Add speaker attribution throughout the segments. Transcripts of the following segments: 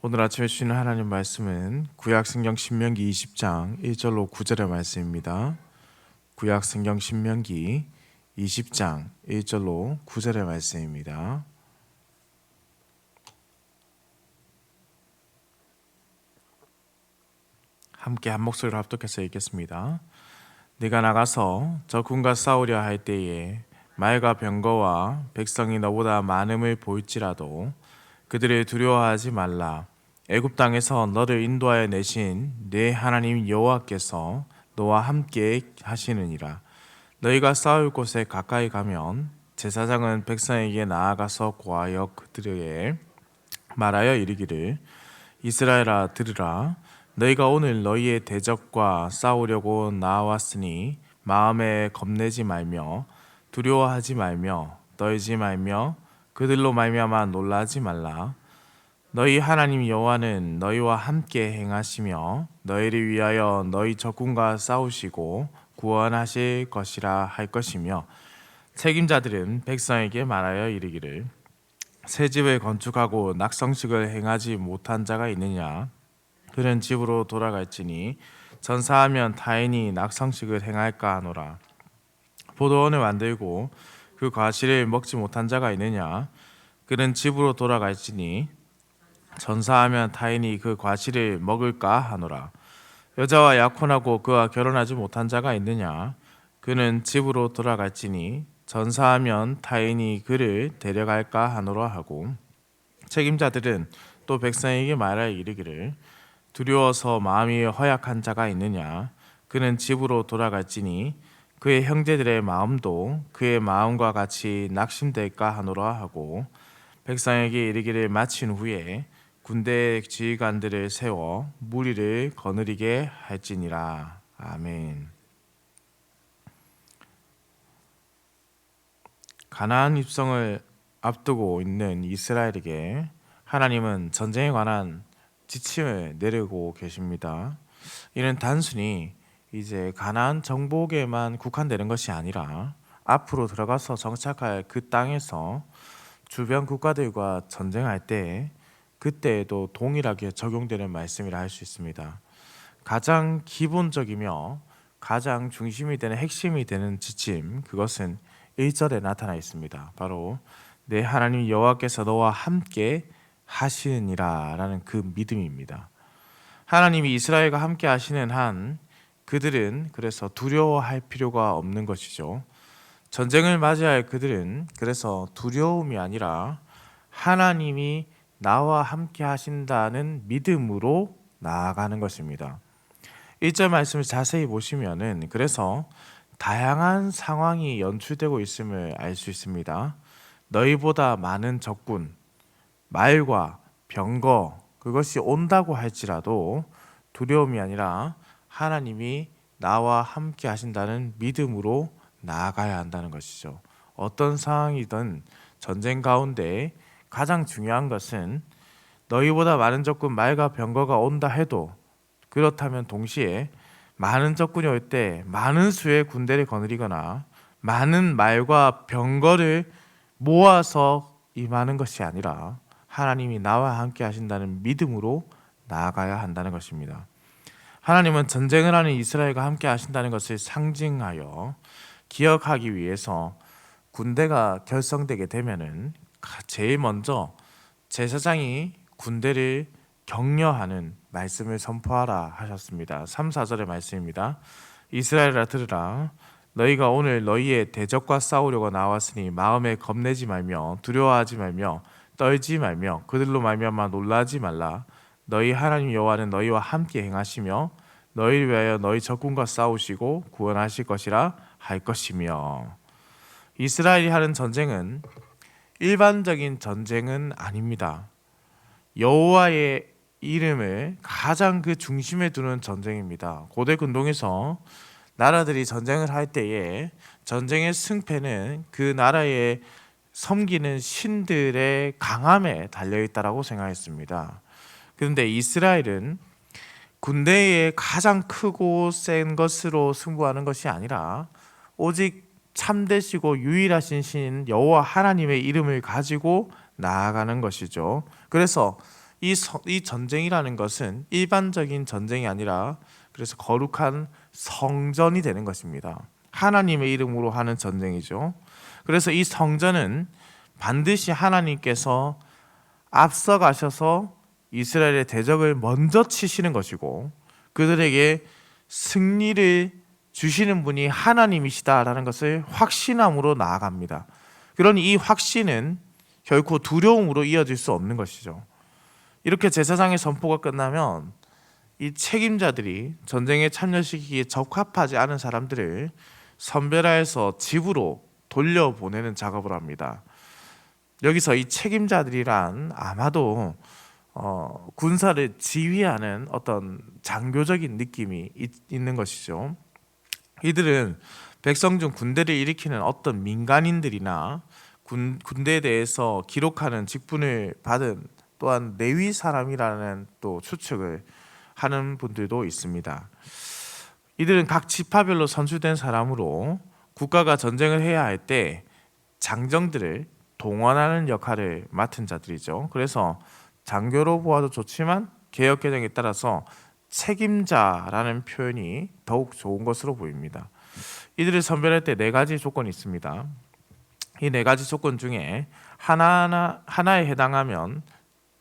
Speaker 1: 오늘 아침에 주시는 하나님 말씀은 구약성경 신명기 20장 1절로 9절의 말씀입니다. 구약성경 신명기 20장 1절로 9절의 말씀입니다. 함께 한 목소리로 합독해서 읽겠습니다. 네가 나가서 적군과 싸우려 할 때에 말과 병거와 백성이 너보다 많음을 보일지라도 그들을 두려워하지 말라. 애굽 땅에서 너를 인도하여 내신 네 하나님 여호와께서 너와 함께 하시느니라. 너희가 싸울 곳에 가까이 가면 제사장은 백성에게 나아가서 고하여 그들에게 말하여 이르기를 이스라엘아 들으라. 너희가 오늘 너희의 대적과 싸우려고 나왔으니 마음에 겁내지 말며 두려워하지 말며 떨지 말며 그들로 말미암아 놀라지 말라. 너희 하나님 여호와는 너희와 함께 행하시며 너희를 위하여 너희 적군과 싸우시고 구원하실 것이라 할 것이며 책임자들은 백성에게 말하여 이르기를 새 집을 건축하고 낙성식을 행하지 못한 자가 있느냐? 그는 집으로 돌아갈지니 전사하면 타인이 낙성식을 행할까 하노라. 포도원을 만들고 그 과실을 먹지 못한 자가 있느냐? 그는 집으로 돌아갈지니 전사하면 타인이 그 과실을 먹을까 하노라. 여자와 약혼하고 그와 결혼하지 못한 자가 있느냐? 그는 집으로 돌아갈지니 전사하면 타인이 그를 데려갈까 하노라 하고 책임자들은 또 백성에게 말하여 이르기를 두려워서 마음이 허약한 자가 있느냐? 그는 집으로 돌아갈지니 그의 형제들의 마음도 그의 마음과 같이 낙심될까 하노라 하고 백성에게 이르기를 마친 후에 군대 지휘관들을 세워 무리를 거느리게 할지니라. 아멘. 가나안 입성을 앞두고 있는 이스라엘에게 하나님은 전쟁에 관한 지침을 내리고 계십니다. 이는 단순히 이제 가나안 정복에만 국한되는 것이 아니라 앞으로 들어가서 정착할 그 땅에서 주변 국가들과 전쟁할 때 그때에도 동일하게 적용되는 말씀이라 할 수 있습니다. 가장 기본적이며 가장 중심이 되는 핵심이 되는 지침, 그것은 1절에 나타나 있습니다. 바로 내 하나님 여호와께서 너와 함께 하시느니라 라는 그 믿음입니다. 하나님이 이스라엘과 함께 하시는 한 그들은 그래서 두려워할 필요가 없는 것이죠. 전쟁을 맞이할 그들은 그래서 두려움이 아니라 하나님이 나와 함께 하신다는 믿음으로 나아가는 것입니다. 1절 말씀을 자세히 보시면은 그래서 다양한 상황이 연출되고 있음을 알 수 있습니다. 너희보다 많은 적군, 말과 병거 그것이 온다고 할지라도 두려움이 아니라 하나님이 나와 함께 하신다는 믿음으로 나아가야 한다는 것이죠. 어떤 상황이든 전쟁 가운데 가장 중요한 것은 너희보다 많은 적군 말과 병거가 온다 해도 그렇다면 동시에 많은 적군이 올 때 많은 수의 군대를 거느리거나 많은 말과 병거를 모아서 임하는 것이 아니라 하나님이 나와 함께 하신다는 믿음으로 나아가야 한다는 것입니다. 하나님은 전쟁을 하는 이스라엘과 함께 하신다는 것을 상징하여 기억하기 위해서 군대가 결성되게 되면은 제일 먼저 제사장이 군대를 격려하는 말씀을 선포하라 하셨습니다. 3, 4절의 말씀입니다. 이스라엘아 들으라. 너희가 오늘 너희의 대적과 싸우려고 나왔으니 마음에 겁내지 말며 두려워하지 말며 떨지 말며 그들로 말미암아 놀라지 말라. 너희 하나님 여호와는 너희와 함께 행하시며 너희를 위하여 너희 적군과 싸우시고 구원하실 것이라 할 것이며. 이스라엘이 하는 전쟁은 일반적인 전쟁은 아닙니다. 여호와의 이름을 가장 그 중심에 두는 전쟁입니다. 고대 근동에서 나라들이 전쟁을 할 때에 전쟁의 승패는 그 나라의 섬기는 신들의 강함에 달려있다라고 생각했습니다. 그런데 이스라엘은 군대의 가장 크고 센 것으로 승부하는 것이 아니라 오직 참되시고 유일하신 신 여호와 하나님의 이름을 가지고 나아가는 것이죠. 그래서 이 전쟁이라는 것은 일반적인 전쟁이 아니라 그래서 거룩한 성전이 되는 것입니다. 하나님의 이름으로 하는 전쟁이죠. 그래서 이 성전은 반드시 하나님께서 앞서가셔서 이스라엘의 대적을 먼저 치시는 것이고 그들에게 승리를 주시는 분이 하나님이시다라는 것을 확신함으로 나아갑니다. 그러니 이 확신은 결코 두려움으로 이어질 수 없는 것이죠. 이렇게 제사장의 선포가 끝나면 이 책임자들이 전쟁에 참여시키기에 적합하지 않은 사람들을 선별하여서 집으로 돌려보내는 작업을 합니다. 여기서 이 책임자들이란 아마도 군사를 지휘하는 어떤 장교적인 느낌이 있는 것이죠. 이들은 백성 중 군대를 일으키는 어떤 민간인들이나 군대에 대해서 기록하는 직분을 받은 또한 레위 사람이라는 또 추측을 하는 분들도 있습니다. 이들은 각 지파별로 선출된 사람으로 국가가 전쟁을 해야 할 때 장정들을 동원하는 역할을 맡은 자들이죠. 그래서 장교로 보아도 좋지만 개역 개정에 따라서 책임자라는 표현이 더욱 좋은 것으로 보입니다. 이들을 선별할 때 네 가지 조건이 있습니다. 이 네 가지 조건 중에 하나에 해당하면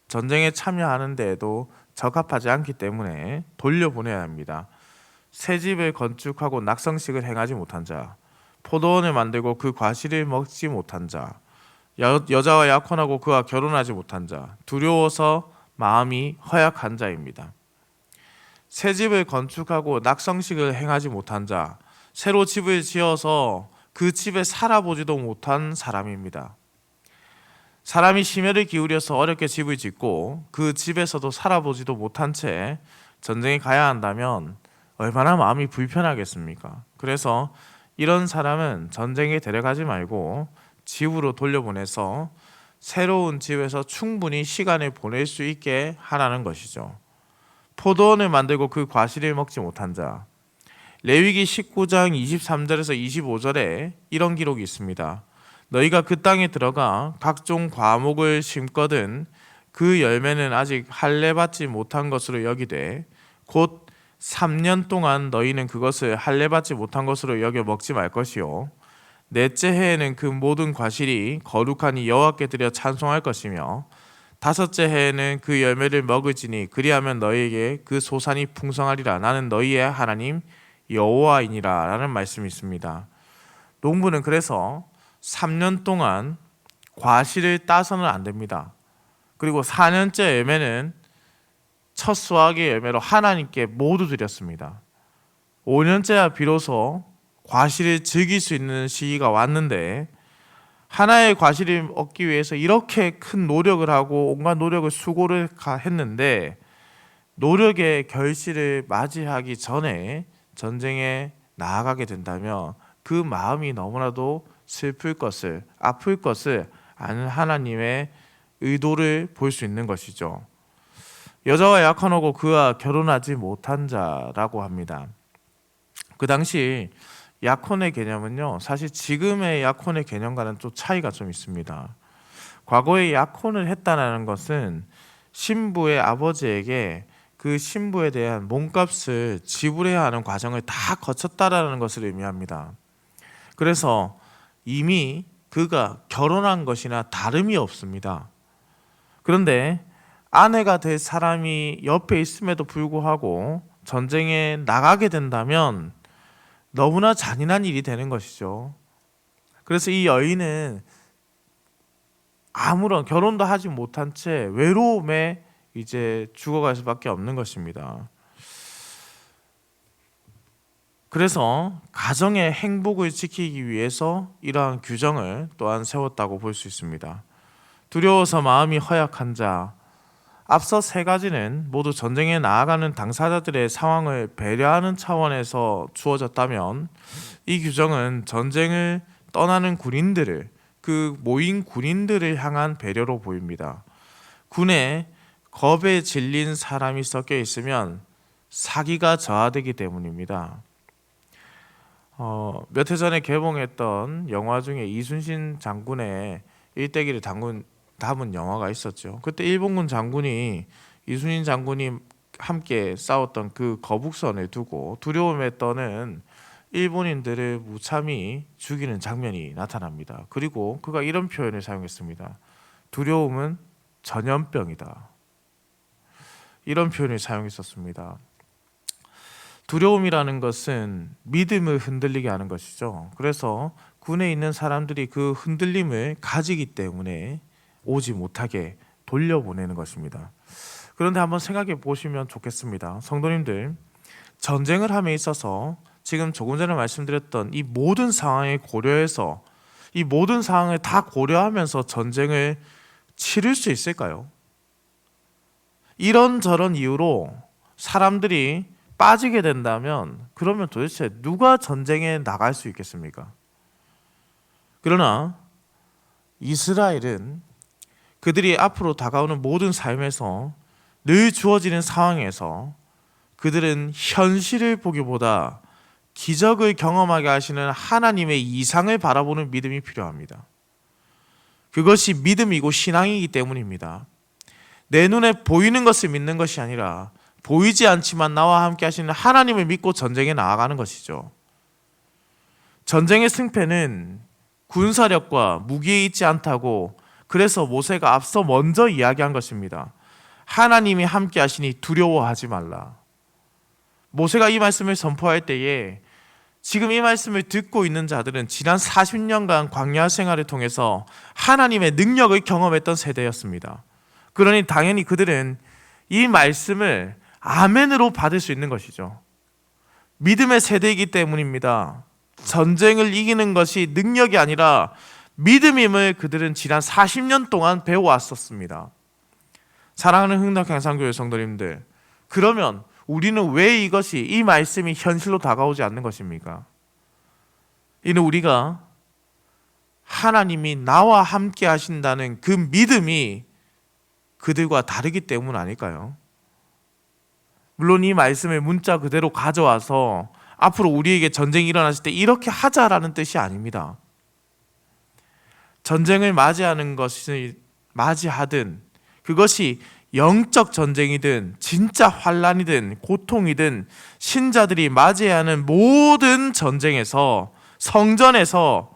Speaker 1: 전쟁에 참여하는 데에도 적합하지 않기 때문에 돌려보내야 합니다. 새 집을 건축하고 낙성식을 행하지 못한 자, 포도원을 만들고 그 과실을 먹지 못한 자, 여자와 약혼하고 그와 결혼하지 못한 자, 두려워서 마음이 허약한 자입니다. 새 집을 건축하고 낙성식을 행하지 못한 자, 새로 집을 지어서 그 집에 살아보지도 못한 사람입니다. 사람이 심혈을 기울여서 어렵게 집을 짓고 그 집에서도 살아보지도 못한 채 전쟁에 가야 한다면 얼마나 마음이 불편하겠습니까? 그래서 이런 사람은 전쟁에 데려가지 말고 집으로 돌려보내서 새로운 집에서 충분히 시간을 보낼 수 있게 하라는 것이죠. 포도원을 만들고 그 과실을 먹지 못한 자, 레위기 19장 23절에서 25절에 이런 기록이 있습니다. 너희가 그 땅에 들어가 각종 과목을 심거든 그 열매는 아직 할례받지 못한 것으로 여기되 곧 3년 동안 너희는 그것을 할례받지 못한 것으로 여겨 먹지 말 것이요 넷째 해에는 그 모든 과실이 거룩하니 여호와께 드려 찬송할 것이며 다섯째 해에는 그 열매를 먹을지니 그리하면 너희에게 그 소산이 풍성하리라. 나는 너희의 하나님 여호와이니라 라는 말씀이 있습니다. 농부는 그래서 3년 동안 과실을 따서는 안 됩니다. 그리고 4년째 열매는 첫 수확의 열매로 하나님께 모두 드렸습니다. 5년째야 비로소 과실을 즐길 수 있는 시기가 왔는데 하나의 과실을 얻기 위해서 이렇게 큰 노력을 하고 온갖 노력을 수고를 했는데 노력의 결실을 맞이하기 전에 전쟁에 나아가게 된다면 그 마음이 너무나도 슬플 것을 아플 것을 아는 하나님의 의도를 볼 수 있는 것이죠. 여자와 약혼하고 그와 결혼하지 못한 자라고 합니다. 그 당시 약혼의 개념은요, 사실 지금의 약혼의 개념과는 또 차이가 좀 있습니다. 과거에 약혼을 했다는 것은 신부의 아버지에게 그 신부에 대한 몸값을 지불해야 하는 과정을 다 거쳤다라는 것을 의미합니다. 그래서 이미 그가 결혼한 것이나 다름이 없습니다. 그런데 아내가 될 사람이 옆에 있음에도 불구하고 전쟁에 나가게 된다면 너무나 잔인한 일이 되는 것이죠. 그래서 이 여인은 아무런 결혼도 하지 못한 채 외로움에 이제 죽어갈 수밖에 없는 것입니다. 그래서 가정의 행복을 지키기 위해서 이러한 규정을 또한 세웠다고 볼 수 있습니다. 두려워서 마음이 허약한 자, 앞서 세 가지는 모두 전쟁에 나아가는 당사자들의 상황을 배려하는 차원에서 주어졌다면 이 규정은 전쟁을 떠나는 군인들을 그 모인 군인들을 향한 배려로 보입니다. 군에 겁에 질린 사람이 섞여 있으면 사기가 저하되기 때문입니다. 몇 해 전에 개봉했던 영화 중에 이순신 장군의 일대기를 담은 담은 영화가 있었죠. 그때 일본군 장군이 이순신 장군이 함께 싸웠던 그 거북선을 두고 두려움에 떠는 일본인들을 무참히 죽이는 장면이 나타납니다. 그리고 그가 이런 표현을 사용했습니다. 두려움은 전염병이다. 이런 표현을 사용했었습니다. 두려움이라는 것은 믿음을 흔들리게 하는 것이죠. 그래서 군에 있는 사람들이 그 흔들림을 가지기 때문에 오지 못하게 돌려보내는 것입니다. 그런데 한번 생각해 보시면 좋겠습니다. 성도님들, 전쟁을 함에 있어서 지금 조금 전에 말씀드렸던 이 모든 상황을 고려해서 이 모든 상황을 다 고려하면서 전쟁을 치를 수 있을까요? 이런저런 이유로 사람들이 빠지게 된다면 그러면 도대체 누가 전쟁에 나갈 수 있겠습니까? 그러나 이스라엘은 그들이 앞으로 다가오는 모든 삶에서 늘 주어지는 상황에서 그들은 현실을 보기보다 기적을 경험하게 하시는 하나님의 이상을 바라보는 믿음이 필요합니다. 그것이 믿음이고 신앙이기 때문입니다. 내 눈에 보이는 것을 믿는 것이 아니라 보이지 않지만 나와 함께 하시는 하나님을 믿고 전쟁에 나아가는 것이죠. 전쟁의 승패는 군사력과 무기에 있지 않다고 그래서 모세가 앞서 먼저 이야기한 것입니다. 하나님이 함께 하시니 두려워하지 말라. 모세가 이 말씀을 선포할 때에 지금 이 말씀을 듣고 있는 자들은 지난 40년간 광야 생활을 통해서 하나님의 능력을 경험했던 세대였습니다. 그러니 당연히 그들은 이 말씀을 아멘으로 받을 수 있는 것이죠. 믿음의 세대이기 때문입니다. 전쟁을 이기는 것이 능력이 아니라 믿음임을 그들은 지난 40년 동안 배워왔었습니다. 사랑하는 흥덕향상교회 성도님들, 그러면 우리는 왜 이것이 이 말씀이 현실로 다가오지 않는 것입니까? 이는 우리가 하나님이 나와 함께 하신다는 그 믿음이 그들과 다르기 때문 아닐까요? 물론 이 말씀을 문자 그대로 가져와서 앞으로 우리에게 전쟁이 일어났을 때 이렇게 하자라는 뜻이 아닙니다. 전쟁을 맞이하는 것을 맞이하든 그것이 영적 전쟁이든 진짜 환란이든 고통이든 신자들이 맞이해야 하는 모든 전쟁에서 성전에서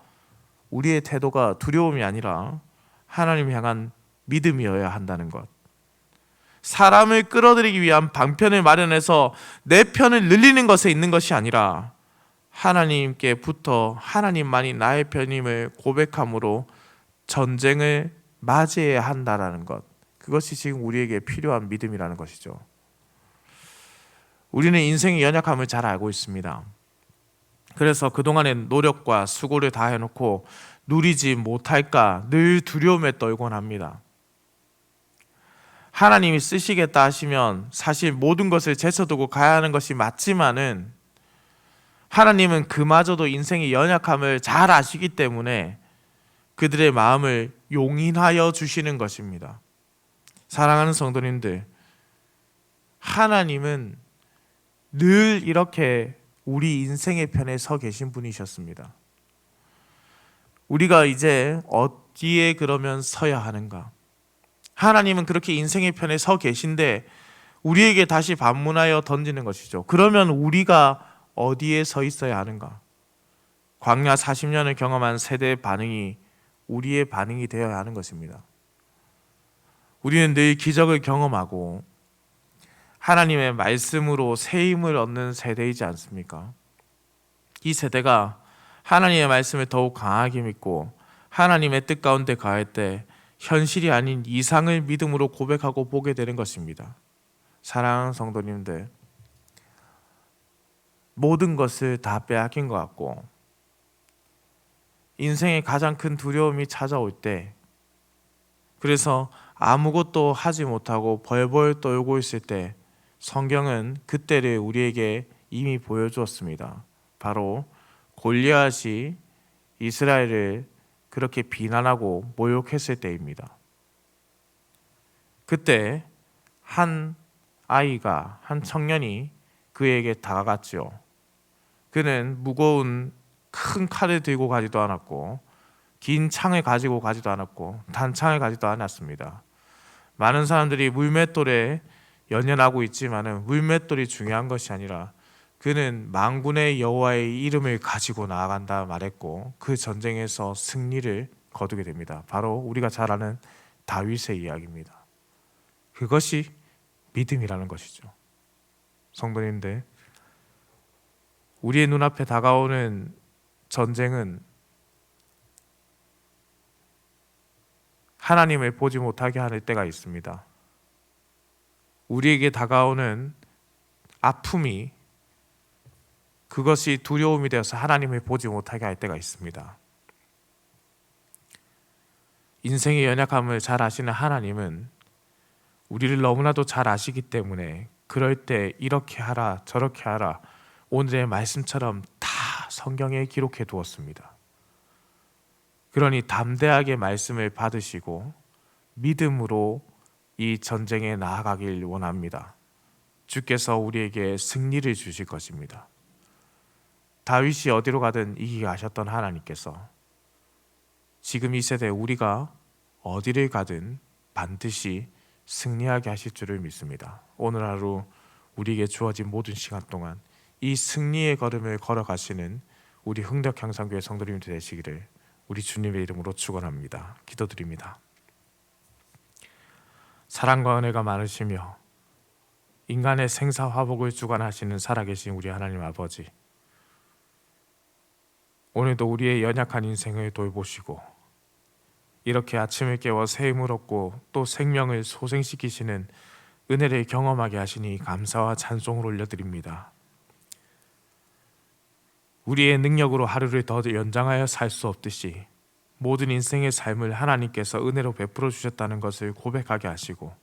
Speaker 1: 우리의 태도가 두려움이 아니라 하나님을 향한 믿음이어야 한다는 것. 사람을 끌어들이기 위한 방편을 마련해서 내 편을 늘리는 것에 있는 것이 아니라 하나님께 붙어 하나님만이 나의 편임을 고백함으로 전쟁을 맞이해야 한다는 것. 그것이 지금 우리에게 필요한 믿음이라는 것이죠. 우리는 인생의 연약함을 잘 알고 있습니다. 그래서 그동안의 노력과 수고를 다 해놓고 누리지 못할까 늘 두려움에 떨곤 합니다. 하나님이 쓰시겠다 하시면 사실 모든 것을 제쳐두고 가야 하는 것이 맞지만은 하나님은 그마저도 인생의 연약함을 잘 아시기 때문에 그들의 마음을 용인하여 주시는 것입니다. 사랑하는 성도님들, 하나님은 늘 이렇게 우리 인생의 편에 서 계신 분이셨습니다. 우리가 이제 어디에 그러면 서야 하는가? 하나님은 그렇게 인생의 편에 서 계신데 우리에게 다시 반문하여 던지는 것이죠. 그러면 우리가 어디에 서 있어야 하는가? 광야 40년을 경험한 세대의 반응이 우리의 반응이 되어야 하는 것입니다. 우리는 늘 기적을 경험하고 하나님의 말씀으로 새 힘을 얻는 세대이지 않습니까? 이 세대가 하나님의 말씀을 더욱 강하게 믿고 하나님의 뜻 가운데 가할 때 현실이 아닌 이상을 믿음으로 고백하고 보게 되는 것입니다. 사랑하는 성도님들, 모든 것을 다 빼앗긴 것 같고 인생의 가장 큰 두려움이 찾아올 때, 그래서 아무것도 하지 못하고 벌벌 떨고 있을 때 성경은 그때를 우리에게 이미 보여주었습니다. 바로 골리앗이 이스라엘을 그렇게 비난하고 모욕했을 때입니다. 그때 한 아이가, 한 청년이 그에게 다가갔죠. 그는 무거운 큰 칼을 들고 가지도 않았고 긴 창을 가지고 가지도 않았고 단창을 가지도 않았습니다. 많은 사람들이 물맷돌에 연연하고 있지만은 물맷돌이 중요한 것이 아니라 그는 만군의 여호와의 이름을 가지고 나아간다 말했고 그 전쟁에서 승리를 거두게 됩니다. 바로 우리가 잘 아는 다윗의 이야기입니다. 그것이 믿음이라는 것이죠. 성도님들, 우리의 눈앞에 다가오는 전쟁은 하나님을 보지 못하게 하는 때가 있습니다. 우리에게 다가오는 아픔이 그것이 두려움이 되어서 하나님을 보지 못하게 할 때가 있습니다. 인생의 연약함을 잘 아시는 하나님은 우리를 너무나도 잘 아시기 때문에 그럴 때 이렇게 하라 저렇게 하라 오늘의 말씀처럼 다 성경에 기록해 두었습니다. 그러니 담대하게 말씀을 받으시고 믿음으로 이 전쟁에 나아가길 원합니다. 주께서 우리에게 승리를 주실 것입니다. 다윗이 어디로 가든 이기게 하셨던 하나님께서 지금 이 세대 우리가 어디를 가든 반드시 승리하게 하실 줄을 믿습니다. 오늘 하루 우리에게 주어진 모든 시간 동안 이 승리의 걸음을 걸어가시는 우리 흥덕향상교회 성도님들 되시기를 우리 주님의 이름으로 축원합니다. 기도드립니다. 사랑과 은혜가 많으시며 인간의 생사화복을 주관하시는 살아계신 우리 하나님 아버지, 오늘도 우리의 연약한 인생을 돌보시고 이렇게 아침을 깨워 새 힘을 얻고 또 생명을 소생시키시는 은혜를 경험하게 하시니 감사와 찬송을 올려드립니다. 우리의 능력으로 하루를 더 연장하여 살 수 없듯이 모든 인생의 삶을 하나님께서 은혜로 베풀어 주셨다는 것을 고백하게 하시고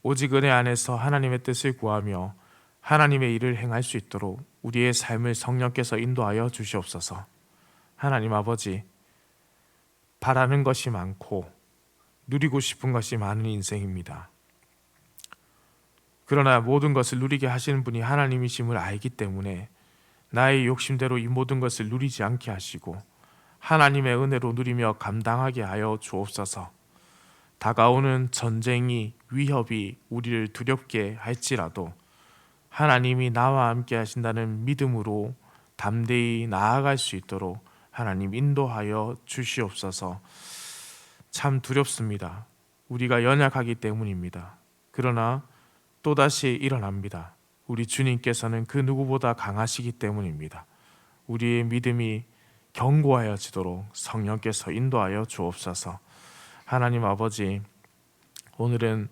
Speaker 1: 오직 은혜 안에서 하나님의 뜻을 구하며 하나님의 일을 행할 수 있도록 우리의 삶을 성령께서 인도하여 주시옵소서. 하나님 아버지, 바라는 것이 많고 누리고 싶은 것이 많은 인생입니다. 그러나 모든 것을 누리게 하시는 분이 하나님이심을 알기 때문에 나의 욕심대로 이 모든 것을 누리지 않게 하시고 하나님의 은혜로 누리며 감당하게 하여 주옵소서. 다가오는 전쟁이 위협이 우리를 두렵게 할지라도 하나님이 나와 함께 하신다는 믿음으로 담대히 나아갈 수 있도록 하나님 인도하여 주시옵소서. 참 두렵습니다. 우리가 연약하기 때문입니다. 그러나 또다시 일어납니다. 우리 주님께서는 그 누구보다 강하시기 때문입니다. 우리의 믿음이 견고하여지도록 성령께서 인도하여 주옵소서. 하나님 아버지, 오늘은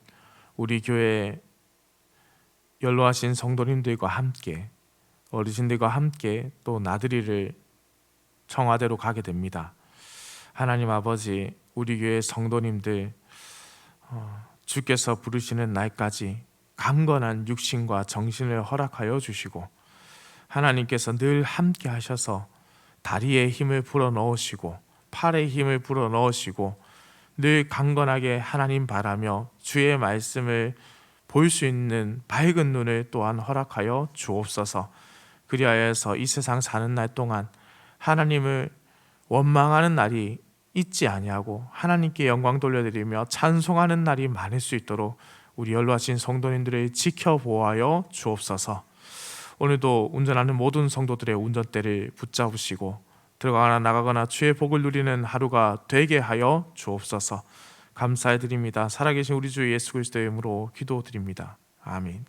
Speaker 1: 우리 교회 연로하신 성도님들과 함께 어르신들과 함께 또 나들이를 청와대로 가게 됩니다. 하나님 아버지, 우리 교회 성도님들 주께서 부르시는 날까지 강건한 육신과 정신을 허락하여 주시고 하나님께서 늘 함께 하셔서 다리에 힘을 불어넣으시고 팔에 힘을 불어넣으시고 늘 강건하게 하나님 바라며 주의 말씀을 볼 수 있는 밝은 눈을 또한 허락하여 주옵소서. 그리하여서 이 세상 사는 날 동안 하나님을 원망하는 날이 있지 아니하고 하나님께 영광 돌려드리며 찬송하는 날이 많을 수 있도록 우리 연로하신 성도님들을 지켜보아여 주옵소서. 오늘도 운전하는 모든 성도들의 운전대를 붙잡으시고 들어가거나 나가거나 주의 복을 누리는 하루가 되게 하여 주옵소서. 감사드립니다. 살아계신 우리 주 예수 그리스도의 이름으로 기도드립니다. 아멘.